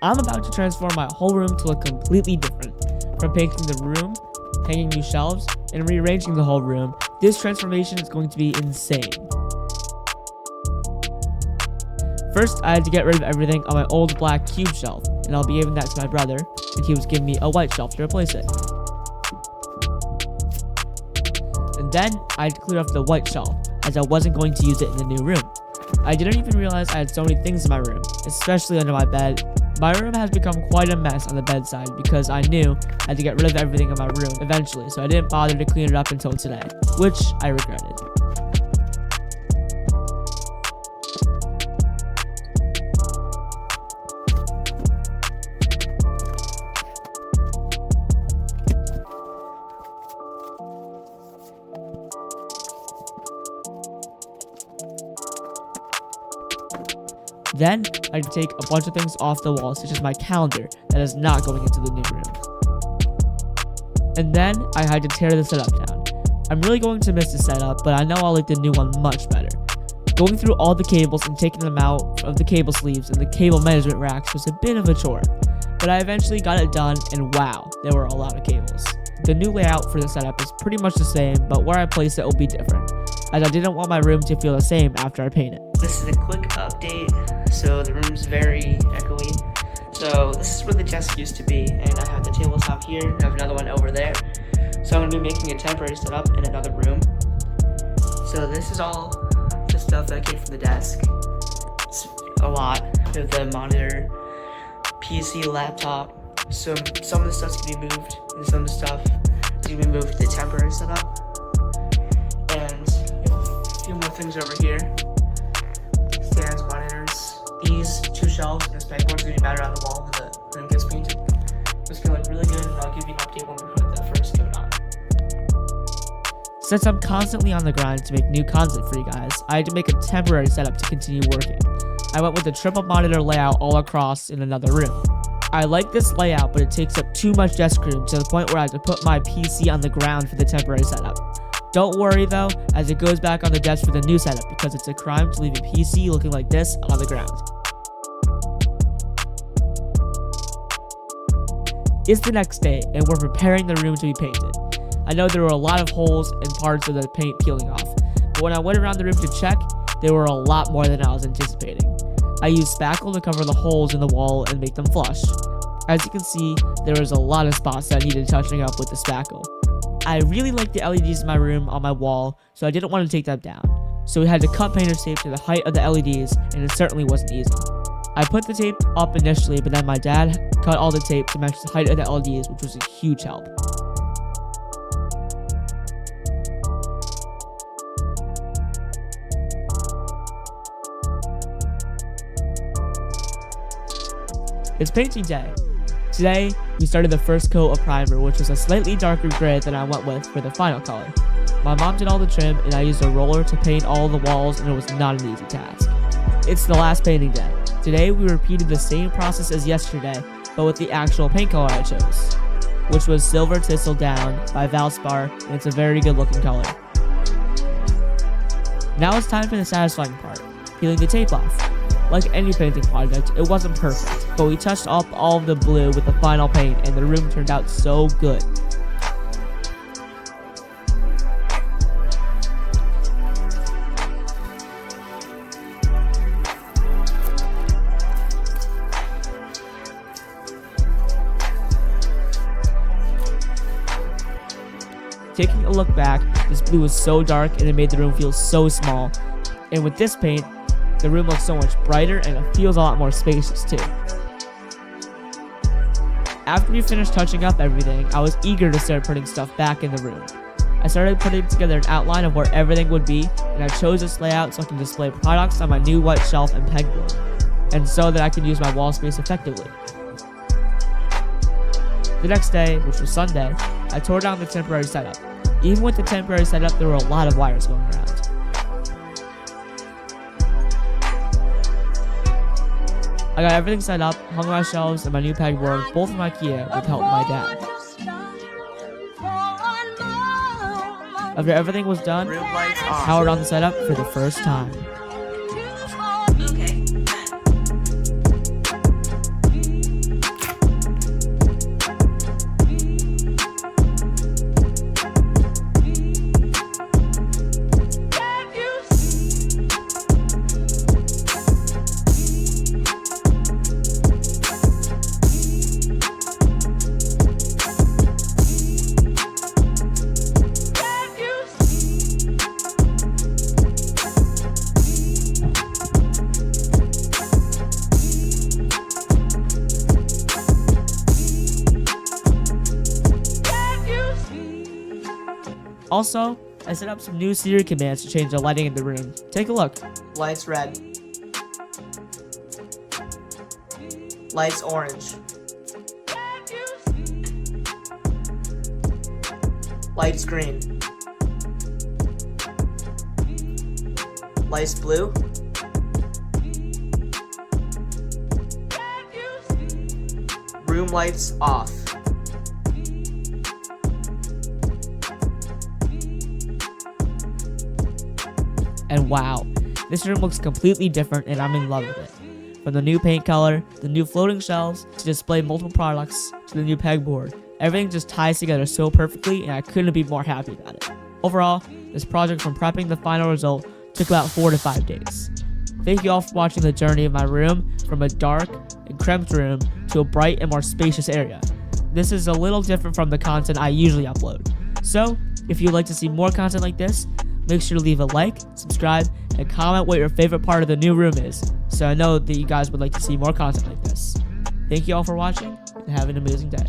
I'm about to transform my whole room to look completely different. From painting the room, hanging new shelves, and rearranging the whole room, this transformation is going to be insane. First, I had to get rid of everything on my old black cube shelf, and I'll be giving that to my brother, and he was giving me a white shelf to replace it. And then, I had to clear off the white shelf, as I wasn't going to use it in the new room. I didn't even realize I had so many things in my room, especially under my bed. My room has become quite a mess on the bedside because I knew I had to get rid of everything in my room eventually, so I didn't bother to clean it up until today, which I regretted. Then, I had to take a bunch of things off the wall, such as my calendar that is not going into the new room. And then, I had to tear the setup down. I'm really going to miss the setup, but I know I'll like the new one much better. Going through all the cables and taking them out of the cable sleeves and the cable management racks was a bit of a chore. But I eventually got it done, and wow, there were a lot of cables. The new layout for the setup is pretty much the same, but where I place it will be different, as I didn't want my room to feel the same after I paint it. This is a quick update. So the room's very echoey. So this is where the desk used to be, and I have the tabletop here, and I have another one over there. So I'm going to be making a temporary setup in another room. So this is all the stuff that came from the desk. It's a lot of the monitor, PC, laptop. So some of the stuff's going to be moved, and some of the stuff is going to be moved to the temporary setup. And a few more things over here. Stands, monitors. These two shelves and this pegboard's gonna be mounted on the wall when the room gets painted. It's gonna look really good, and I'll give you an update when we put the first coat on. Since I'm constantly on the grind to make new content for you guys, I had to make a temporary setup to continue working. I went with a triple monitor layout all across in another room. I like this layout, but it takes up too much desk room to the point where I had to put my PC on the ground for the temporary setup. Don't worry though, as it goes back on the desk for the new setup because it's a crime to leave a PC looking like this on the ground. It's the next day, and we're preparing the room to be painted. I know there were a lot of holes and parts of the paint peeling off, but when I went around the room to check, there were a lot more than I was anticipating. I used spackle to cover the holes in the wall and make them flush. As you can see, there was a lot of spots that needed touching up with the spackle. I really like the LEDs in my room on my wall, so I didn't want to take them down. So we had to cut painter's tape to the height of the LEDs, and it certainly wasn't easy. I put the tape up initially, but then my dad cut all the tape to match the height of the LEDs, which was a huge help. It's painting day. Today, we started the first coat of primer, which was a slightly darker gray than I went with for the final color. My mom did all the trim, and I used a roller to paint all the walls, and it was not an easy task. It's the last painting day. Today, we repeated the same process as yesterday, but with the actual paint color I chose, which was Silver Thistle Down by Valspar, and it's a very good looking color. Now it's time for the satisfying part, peeling the tape off. Like any painting project, it wasn't perfect, but we touched up all of the blue with the final paint, and the room turned out so good. Taking a look back, this blue was so dark and it made the room feel so small, and with this paint, the room looks so much brighter and it feels a lot more spacious too. After we finished touching up everything, I was eager to start putting stuff back in the room. I started putting together an outline of where everything would be, and I chose this layout so I can display products on my new white shelf and pegboard, and so that I can use my wall space effectively. The next day, which was Sunday, I tore down the temporary setup. Even with the temporary setup, there were a lot of wires going around. I got everything set up, hung my shelves and my new pegboard, both from IKEA, with help from my dad. After everything was done, I powered on the setup for the first time. Okay. Also, I set up some new Siri commands to change the lighting in the room. Take a look. Lights red. Lights orange. Lights green. Lights blue. Room lights off. And wow, this room looks completely different and I'm in love with it. From the new paint color, the new floating shelves, to display multiple products, to the new pegboard, everything just ties together so perfectly and I couldn't be more happy about it. Overall, this project from prepping the final result took about 4 to 5 days. Thank you all for watching the journey of my room from a dark and cramped room to a bright and more spacious area. This is a little different from the content I usually upload. So, if you'd like to see more content like this, make sure to leave a like, subscribe, and comment what your favorite part of the new room is, so I know that you guys would like to see more content like this. Thank you all for watching, and have an amazing day.